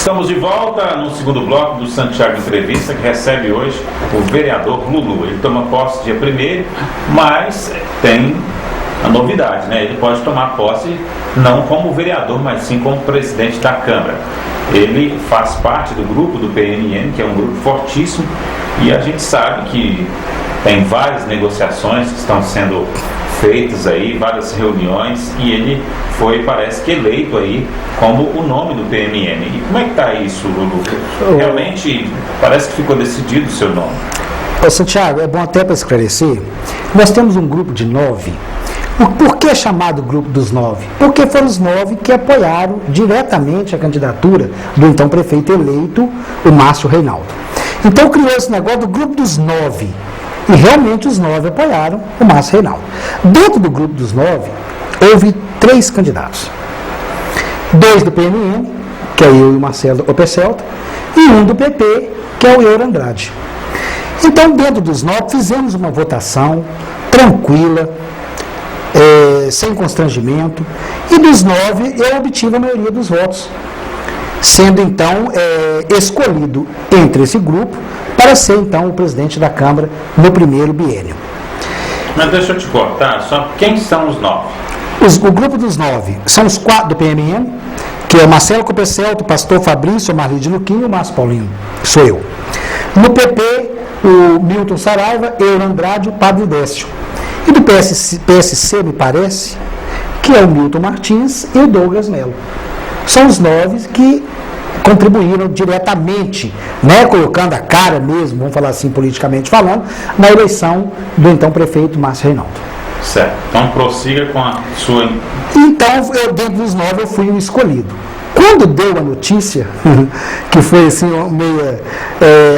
Estamos de volta no segundo bloco do Santiago Entrevista, que recebe hoje o vereador Lulu. Ele toma posse dia 1º, mas tem a novidade, né? Ele pode tomar posse não como vereador, mas sim como presidente da Câmara. Ele faz parte do grupo do PMN, que é um grupo fortíssimo, e a gente sabe que tem várias negociações que estão sendo feitas aí, várias reuniões, e ele foi, parece que, eleito aí como o nome do PMN. E como é que está isso, Lulu? Realmente parece que ficou decidido o seu nome. Santiago, é bom até para esclarecer, nós temos um grupo de 9. Por que é chamado Grupo dos 9? Porque foram os 9 que apoiaram diretamente a candidatura do então prefeito eleito, o Márcio Reinaldo. Então criou esse negócio do Grupo dos 9. E realmente os 9 apoiaram o Márcio Reinaldo. Dentro do Grupo dos 9, houve 3 candidatos. 2 do PMN, que é eu e o Marcelo Opescelta, e 1 do PP, que é o Euro Andrade. Então, dentro dos 9, fizemos uma votação tranquila, sem constrangimento, e dos 9 eu obtive a maioria dos votos, sendo então escolhido entre esse grupo para ser então o presidente da Câmara no primeiro biênio. Mas deixa eu te cortar, só quem são os 9? O grupo dos 9 são os 4 do PMN, que é o Marcelo Copescelto, o Pastor Fabrício, o Marli de Luquinho e o Márcio Paulino, sou eu. No PP, o Milton Saraiva, Euro Andrade e o Pablo Décio. E do PSC, me parece, que é o Milton Martins e o Douglas Melo. São os 9 que contribuíram diretamente, né, colocando a cara mesmo, vamos falar assim politicamente falando, na eleição do então prefeito Márcio Reinaldo. Certo. Então prossiga com a sua... Então, dentro dos 9 eu fui o escolhido. Quando deu a notícia, que foi assim, meio,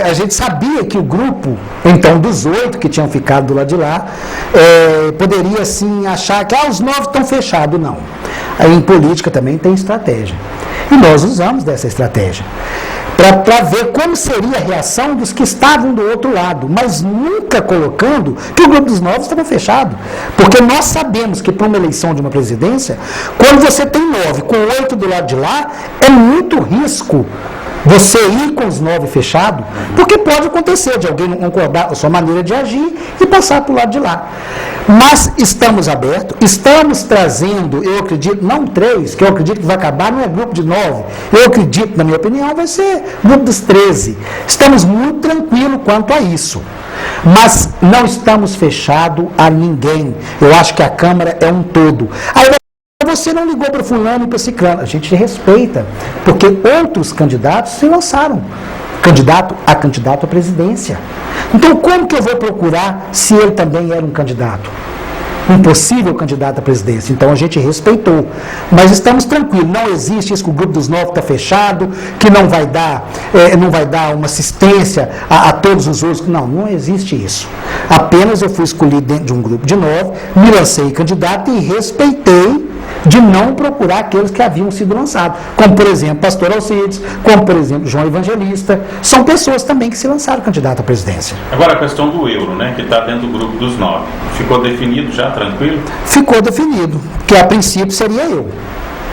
a gente sabia que o grupo, então, dos 8 que tinham ficado do lado de lá, poderia, assim, achar que os 9 estão fechados. Não. Aí, em política também tem estratégia. E nós usamos dessa estratégia para ver como seria a reação dos que estavam do outro lado, mas nunca colocando que o grupo dos 9 estava fechado. Porque nós sabemos que para uma eleição de uma presidência, quando você tem 9 com 8 do lado de lá, é muito risco você ir com os 9 fechados, porque pode acontecer de alguém não concordar com a sua maneira de agir e passar para o lado de lá. Mas estamos abertos, estamos trazendo, eu acredito, não 3, que eu acredito que vai acabar, não é grupo de 9, eu acredito, na minha opinião, vai ser grupo dos 13. Estamos muito tranquilos quanto a isso. Mas não estamos fechados a ninguém. Eu acho que a Câmara é um todo. Aí você não ligou para fulano e para ciclano. A gente respeita, porque outros candidatos se lançaram. Candidato à presidência. Então, como que eu vou procurar se ele também era um candidato? Um possível candidato à presidência. Então, a gente respeitou. Mas estamos tranquilos. Não existe isso que o grupo dos 9 está fechado, que não vai dar uma assistência a todos os outros. Não existe isso. Apenas eu fui escolhido dentro de um grupo de 9, me lancei candidato e respeitei de não procurar aqueles que haviam sido lançados, como por exemplo Pastor Alcides, como por exemplo João Evangelista, são pessoas também que se lançaram candidato à presidência. Agora a questão do Euro, né, que está dentro do grupo dos 9, ficou definido já, tranquilo? Ficou definido, que a princípio seria eu.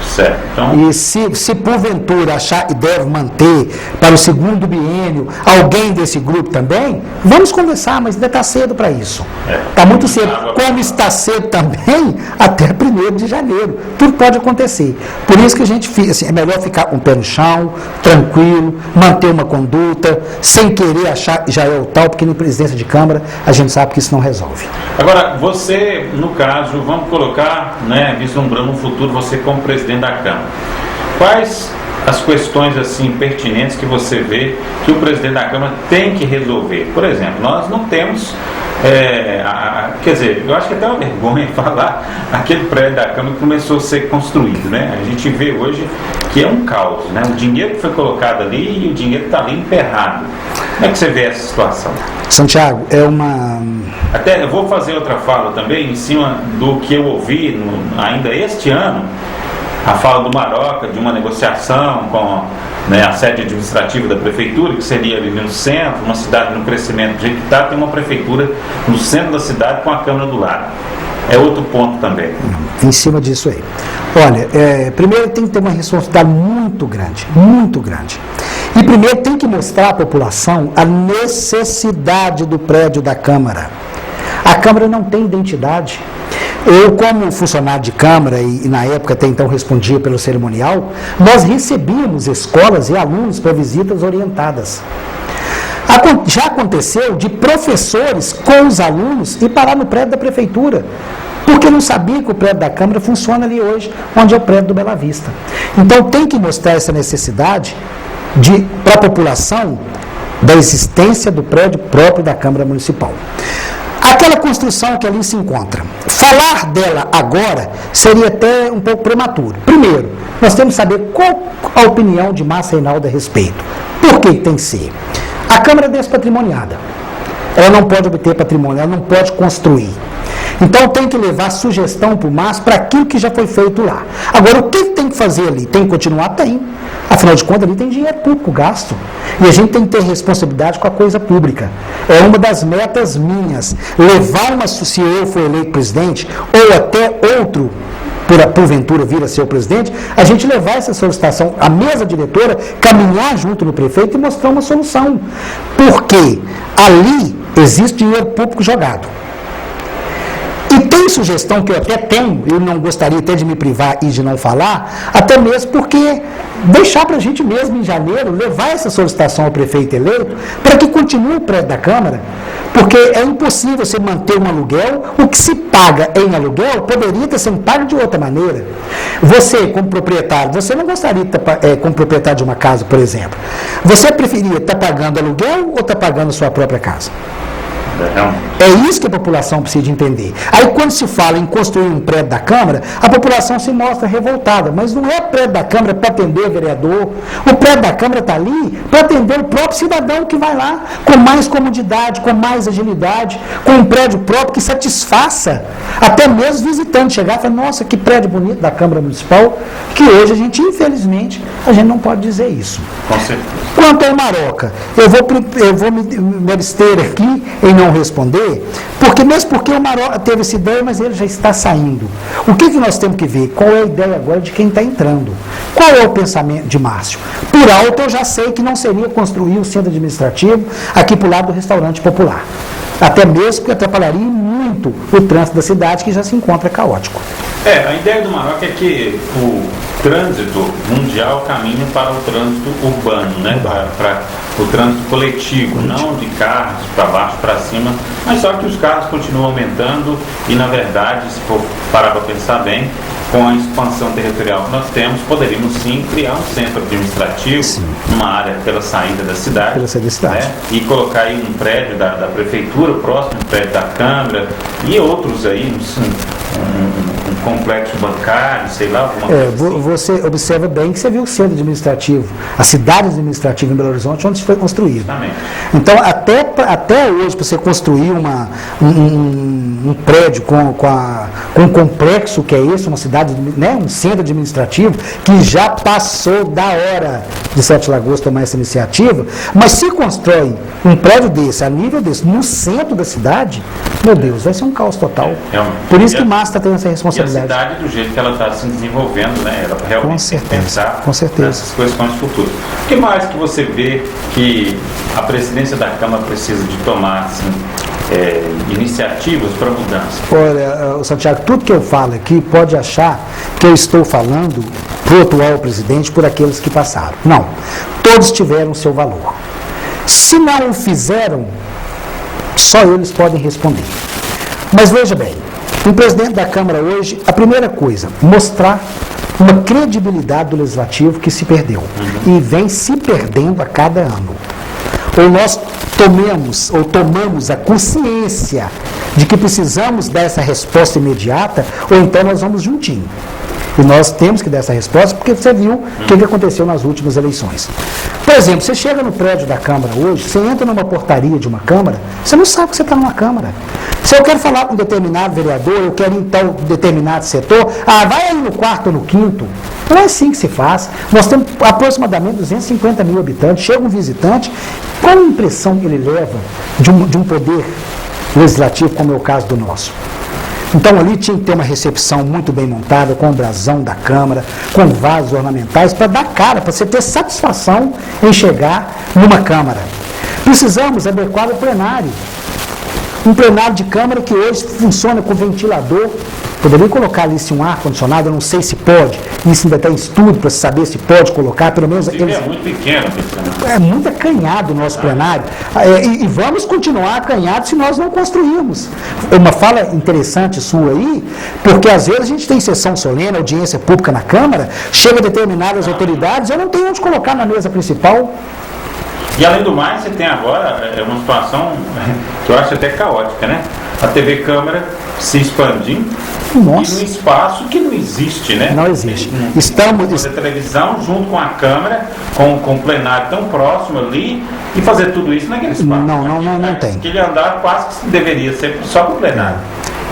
Certo. Então... E se porventura achar e deve manter para o segundo biênio alguém desse grupo também, vamos conversar, mas ainda está cedo para isso. Está muito cedo. Como está cedo também, até 1º de janeiro. Tudo pode acontecer. Por isso que a gente assim, é melhor ficar com o pé no chão, tranquilo, manter uma conduta, sem querer achar que já é o tal, porque na presidência de Câmara a gente sabe que isso não resolve. Agora, você, no caso, vamos colocar, né, vislumbrando um futuro, você como presidente da Câmara. Quais as questões assim pertinentes que você vê que o presidente da Câmara tem que resolver? Por exemplo, nós não temos, quer dizer, eu acho que até uma vergonha falar aquele prédio da Câmara que começou a ser construído, né? A gente vê hoje que é um caos, né? O dinheiro que foi colocado ali e o dinheiro que está ali emperrado. Como é que você vê essa situação? Santiago, Até eu vou fazer outra fala também em cima do que eu ouvi ainda este ano, a fala do Maroca de uma negociação com, né, a sede administrativa da prefeitura, que seria ali no centro, uma cidade no crescimento do jeito que está, tem uma prefeitura no centro da cidade com a Câmara do lado. É outro ponto também. Em cima disso aí. Olha, primeiro tem que ter uma responsabilidade muito muito grande, muito grande. E primeiro tem que mostrar à população a necessidade do prédio da Câmara. A Câmara não tem identidade. Eu, como funcionário de Câmara, e na época até então respondia pelo cerimonial, nós recebíamos escolas e alunos para visitas orientadas. Já aconteceu de professores com os alunos ir parar no prédio da prefeitura, porque não sabia que o prédio da Câmara funciona ali hoje, onde é o prédio do Bela Vista. Então tem que mostrar essa necessidade para a população da existência do prédio próprio da Câmara Municipal. Aquela construção que ali se encontra, falar dela agora seria até um pouco prematuro. Primeiro, nós temos que saber qual a opinião de Márcia Reinaldo a respeito. Por que tem que ser? A Câmara é despatrimoniada. Ela não pode obter patrimônio, ela não pode construir. Então tem que levar sugestão para o Márcio para aquilo que já foi feito lá. Agora, o que tem que fazer ali? Tem que continuar? Tem. Afinal de contas, ali tem dinheiro público gasto. E a gente tem que ter responsabilidade com a coisa pública. É uma das metas minhas. Levar se eu for eleito presidente, ou até outro, porventura vir a ser o presidente, a gente levar essa solicitação à mesa diretora, caminhar junto no prefeito e mostrar uma solução. Porque ali existe dinheiro público jogado. E tem sugestão que eu até tenho, eu não gostaria até de me privar e de não falar, até mesmo porque deixar para a gente mesmo em janeiro, levar essa solicitação ao prefeito eleito, para que continue o prédio da Câmara, porque é impossível você manter um aluguel, o que se paga em aluguel poderia ter sido pago de outra maneira. Você, como proprietário, você não gostaria de estar como proprietário de uma casa, por exemplo, você preferia estar pagando aluguel ou estar pagando sua própria casa? É isso que a população precisa entender. Aí quando se fala em construir um prédio da Câmara, a população se mostra revoltada, mas não é prédio da Câmara para atender o vereador, o prédio da Câmara está ali para atender o próprio cidadão que vai lá, com mais comodidade, com mais agilidade, com um prédio próprio que satisfaça até mesmo visitante, chegar e falar, nossa, que prédio bonito da Câmara Municipal, que hoje a gente, infelizmente, a gente não pode dizer isso. Com certeza. Quanto ao Maroca, eu vou me abster aqui em não responder, porque o Maroca teve essa ideia, mas ele já está saindo. O que nós temos que ver? Qual é a ideia agora de quem está entrando? Qual é o pensamento de Márcio? Por alto, eu já sei que não seria construir o centro administrativo aqui para o lado do restaurante popular. Até mesmo porque atrapalharia muito o trânsito da cidade, que já se encontra caótico. A ideia do Maroca é que o trânsito mundial caminha para o trânsito urbano, né? Para o trânsito coletivo, não de carros para baixo, para cima, mas só que os carros continuam aumentando e, na verdade, se for parar para pensar bem, com a expansão territorial que nós temos, poderíamos sim criar um centro administrativo, numa área pela saída da cidade, né? E colocar aí um prédio da prefeitura, próximo do prédio da Câmara e outros aí, um complexo bancário, sei lá, alguma coisa assim. Você observa bem que você viu o centro administrativo, a cidade administrativa em Belo Horizonte, onde foi construído. Justamente. Então, até hoje, para você construir um prédio com um complexo que é esse, uma cidade, né, um centro administrativo, que já passou da hora de Sete Lagoas tomar essa iniciativa, mas se constrói um prédio desse, a nível desse, no centro da cidade, meu Deus, vai ser um caos total. Por isso que Márcio está tendo essa responsabilidade. E a cidade, do jeito que ela está se desenvolvendo, né, ela realmente tem que pensar nessas questões futuras. O que mais que você vê que a presidência da Câmara precisa de tomar, assim, iniciativas para mudança? Olha, Santiago, tudo que eu falo aqui pode achar que eu estou falando para o atual presidente, por aqueles que passaram. Não, todos tiveram seu valor. Se não o fizeram, só eles podem responder. Mas veja bem, o presidente da Câmara hoje, a primeira coisa, mostrar uma credibilidade do Legislativo que se perdeu e vem se perdendo a cada ano. Ou nós tomamos a consciência de que precisamos dar essa resposta imediata, ou então nós vamos juntinho. E nós temos que dar essa resposta, porque você viu o que aconteceu nas últimas eleições. Por exemplo, você chega no prédio da Câmara hoje, você entra numa portaria de uma Câmara, você não sabe que você está numa Câmara. Se eu quero falar com um determinado vereador, eu quero ir em tal determinado setor, vai aí no quarto ou no quinto. Não é assim que se faz. Nós temos aproximadamente 250 mil habitantes, chega um visitante, qual a impressão que ele leva de um poder legislativo, como é o caso do nosso? Então ali tinha que ter uma recepção muito bem montada, com o brasão da Câmara, com vasos ornamentais, para dar cara, para você ter satisfação em chegar numa Câmara. Precisamos adequar o plenário. Um plenário de Câmara que hoje funciona com ventilador. Poderia colocar ali um ar-condicionado, eu não sei se pode. Isso ainda está em estudo para saber se pode colocar, pelo menos... É muito pequeno. É muito acanhado o nosso plenário. E vamos continuar acanhados se nós não construirmos. Uma fala interessante sua aí, porque às vezes a gente tem sessão solene, audiência pública na Câmara, chega determinadas autoridades, eu não tenho onde colocar na mesa principal. E além do mais, você tem agora uma situação que eu acho até caótica, né? A TV Câmara se expandindo Nossa. E num espaço que não existe, né? Não existe. Estamos... Fazer televisão junto com a Câmara, com o plenário tão próximo ali, e fazer tudo isso naquele espaço. Não tem. Aquele andar quase que deveria ser só para o plenário.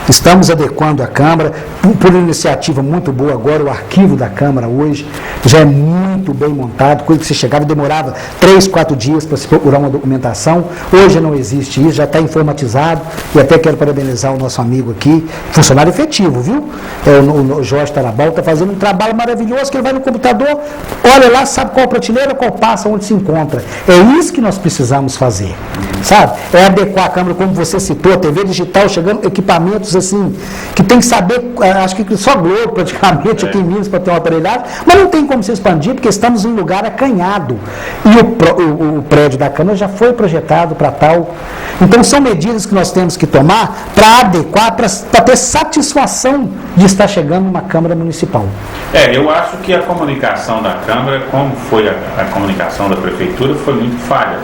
Estamos adequando a Câmara, por iniciativa muito boa agora, o arquivo da Câmara hoje já é muito bem montado, coisa que você chegava e demorava 3, 4 dias para se procurar uma documentação, hoje não existe isso, já está informatizado, e até quero parabenizar o nosso amigo aqui, funcionário efetivo, viu? O Jorge Tarabal está fazendo um trabalho maravilhoso, que ele vai no computador, olha lá, sabe qual prateleira, qual passa, onde se encontra. É isso que nós precisamos fazer, sabe? É adequar a Câmara, como você citou, a TV digital chegando, equipamentos assim, que tem que saber, acho que só Globo praticamente aqui em Minas para ter um aparelhado, mas não tem como se expandir porque estamos em um lugar acanhado e o prédio da Câmara já foi projetado para tal. Então são medidas que nós temos que tomar para adequar, para ter satisfação de estar chegando numa Câmara Municipal. Eu acho que a comunicação da Câmara, como foi a comunicação da Prefeitura, foi muito falha.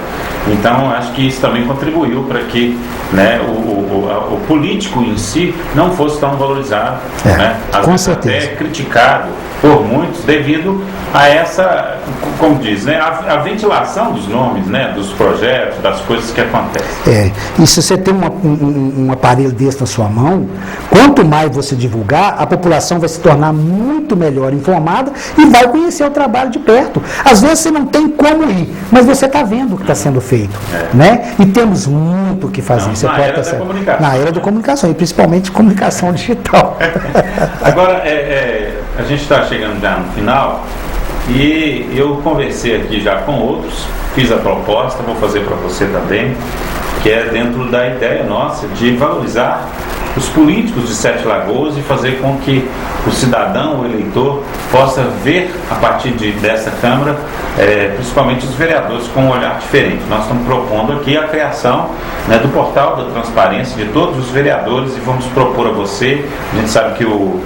Então, acho que isso também contribuiu para que, né, o político em si não fosse tão valorizado, né? Às vezes até criticado por muitos devido a essa, como diz, né, a ventilação dos nomes, né, dos projetos, das coisas que acontecem. E se você tem um aparelho desse na sua mão, quanto mais você divulgar, a população vai se tornar muito melhor informada e vai conhecer o trabalho de perto. Às vezes você não tem como ir, mas você está vendo o que está sendo feito, né? E temos muito o que fazer. Na era da comunicação, e principalmente comunicação digital. Agora, a gente está chegando já no final e eu conversei aqui já com outros, fiz a proposta, vou fazer para você também, que é dentro da ideia nossa de valorizar os políticos de Sete Lagoas e fazer com que o cidadão, o eleitor, possa ver a partir dessa Câmara, principalmente os vereadores, com um olhar diferente. Nós estamos propondo aqui a criação, né, do portal da transparência de todos os vereadores e vamos propor a você. A gente sabe que o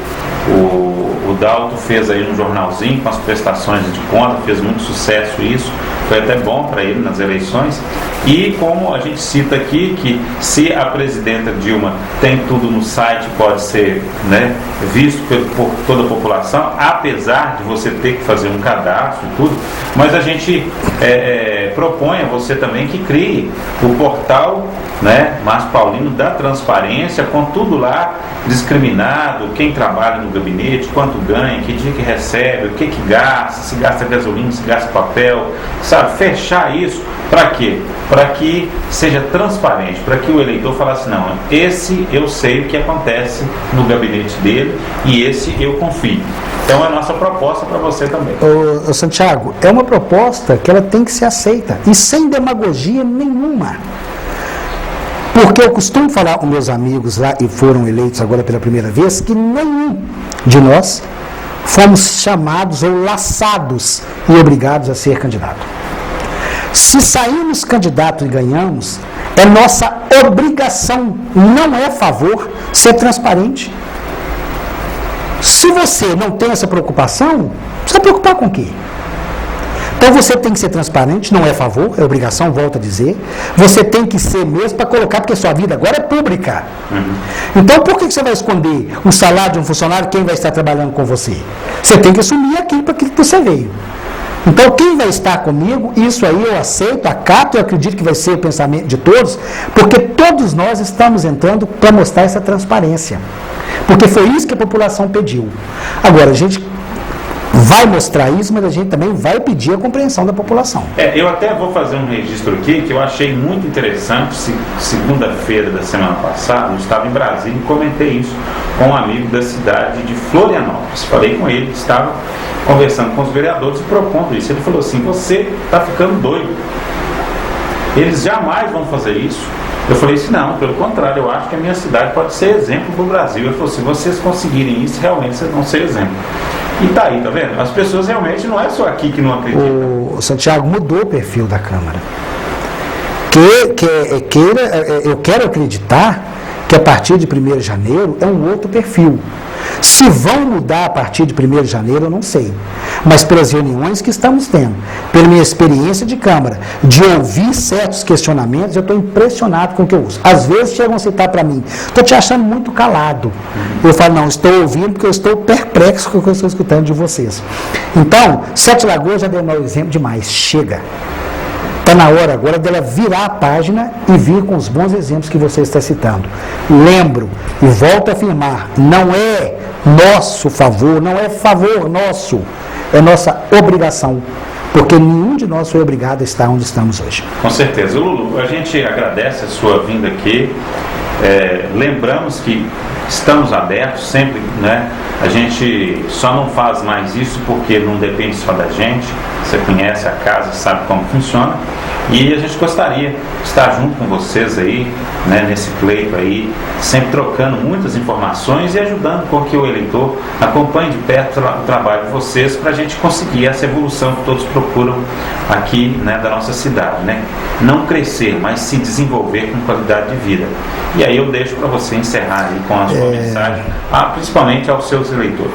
Dalto fez aí um jornalzinho com as prestações de conta, fez muito sucesso isso, foi até bom para ele nas eleições. E como a gente cita aqui, que se a presidenta Dilma tem tudo no site, pode ser, né, visto por toda a população, apesar de você ter que fazer um cadastro e tudo, mas a gente propõe a você também que crie o portal, né, Márcio Paulino da transparência, com tudo lá discriminado, quem trabalha no gabinete, quanto ganha, que dia que recebe, o que gasta, se gasta gasolina, se gasta papel, sabe, fechar isso. Para quê? Para que seja transparente, para que o eleitor fale assim, não, esse eu sei o que acontece no gabinete dele e esse eu confio. Então é a nossa proposta para você também. Ô, Santiago, é uma proposta que ela tem que ser aceita e sem demagogia nenhuma. Porque eu costumo falar com meus amigos lá, e foram eleitos agora pela primeira vez, que nenhum de nós fomos chamados ou laçados e obrigados a ser candidato. Se saímos candidato e ganhamos, é nossa obrigação, não é favor, ser transparente. Se você não tem essa preocupação, você vai preocupar com o quê? Então você tem que ser transparente, não é favor, é obrigação, volto a dizer. Você tem que ser mesmo para colocar, porque sua vida agora é pública. Então por que você vai esconder o salário de um funcionário, quem vai estar trabalhando com você? Você tem que assumir aquilo para que você veio. Então quem vai estar comigo, isso aí eu aceito, acato, eu acredito que vai ser o pensamento de todos, porque todos nós estamos entrando para mostrar essa transparência. Porque foi isso que a população pediu. Agora, a gente vai mostrar isso, mas a gente também vai pedir a compreensão da população. Eu até vou fazer um registro aqui que eu achei muito interessante. Segunda-feira da semana passada, eu estava em Brasília e comentei isso com um amigo da cidade de Florianópolis. Falei com ele, estava conversando com os vereadores e propondo isso. Ele falou assim: você está ficando doido. Eles jamais vão fazer isso. Eu falei assim: não, pelo contrário, eu acho que a minha cidade pode ser exemplo para o Brasil. Ele falou: se vocês conseguirem isso, realmente vocês vão ser exemplo. E tá aí, tá vendo? As pessoas realmente, não é só aqui que não acreditam. O Santiago mudou o perfil da Câmara. Eu quero acreditar que a partir de 1º de janeiro é um outro perfil. Se vão mudar a partir de 1º de janeiro, eu não sei. Mas pelas reuniões que estamos tendo, pela minha experiência de Câmara, de ouvir certos questionamentos, eu estou impressionado com o que eu uso. Às vezes chegam a citar para mim: estou te achando muito calado. Eu falo: não, estou ouvindo porque eu estou perplexo com o que eu estou escutando de vocês. Então, Sete Lagoas já deu um mau exemplo demais. Chega. Está na hora agora dela virar a página e vir com os bons exemplos que você está citando. Lembro e volto a afirmar: não é nosso favor, não é favor nosso, é nossa obrigação, porque nenhum de nós foi obrigado a estar onde estamos hoje. Com certeza. Lulu, a gente agradece a sua vinda aqui. Lembramos que estamos abertos sempre, né? A gente só não faz mais isso porque não depende só da gente. Você conhece a casa, sabe como funciona. E a gente gostaria de estar junto com vocês aí, né, nesse pleito aí, sempre trocando muitas informações e ajudando com que o eleitor acompanhe de perto o trabalho de vocês, para a gente conseguir essa evolução que todos procuram aqui, né, da nossa cidade, né? Não crescer, mas se desenvolver com qualidade de vida. E aí eu deixo para você encerrar aí com a sua mensagem, principalmente aos seus eleitores.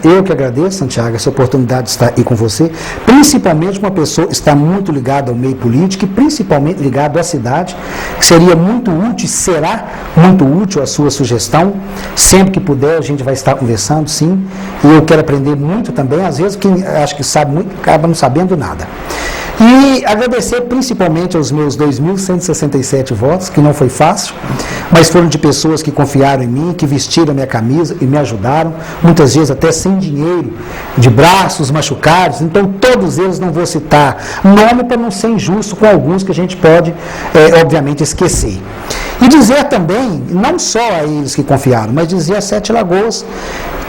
Eu que agradeço, Santiago, essa oportunidade de estar aí com você, principalmente uma pessoa que está muito ligada ao meio político e principalmente ligado à cidade, que seria muito útil, será muito útil a sua sugestão. Sempre que puder, a gente vai estar conversando, sim, e eu quero aprender muito também. Às vezes quem acha que sabe muito acaba não sabendo nada. E agradecer principalmente aos meus 2.167 votos, que não foi fácil, mas foram de pessoas que confiaram em mim, que vestiram a minha camisa e me ajudaram, muitas vezes até sem dinheiro, de braços machucados. Então todos eles, não vou citar nome para não ser injusto com alguns que a gente pode, obviamente, esquecer. E dizer também, não só a eles que confiaram, mas dizer a Sete Lagoas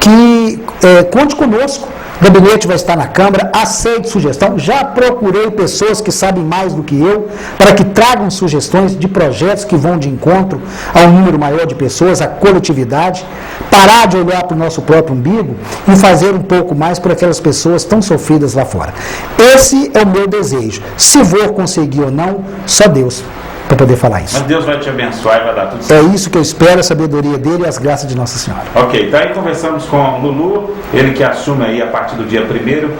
que conte conosco. O gabinete vai estar na Câmara, aceite sugestão. Já procurei pessoas que sabem mais do que eu, para que tragam sugestões de projetos que vão de encontro a um número maior de pessoas, a coletividade, parar de olhar para o nosso próprio umbigo e fazer um pouco mais por aquelas pessoas tão sofridas lá fora. Esse é o meu desejo. Se vou conseguir ou não, só Deus para poder falar isso. Mas Deus vai te abençoar e vai dar tudo certo. É isso que eu espero, a sabedoria dele e as graças de Nossa Senhora. Ok, então aí conversamos com o Lulu, ele que assume aí a partir do dia 1º,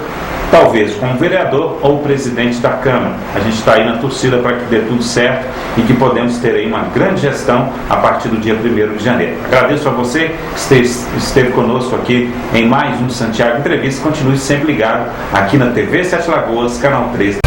talvez como vereador ou presidente da Câmara. A gente está aí na torcida para que dê tudo certo e que podemos ter aí uma grande gestão a partir do dia 1º de janeiro. Agradeço a você que esteve conosco aqui em mais um Santiago Entrevista. Continue sempre ligado aqui na TV Sete Lagoas, canal 3.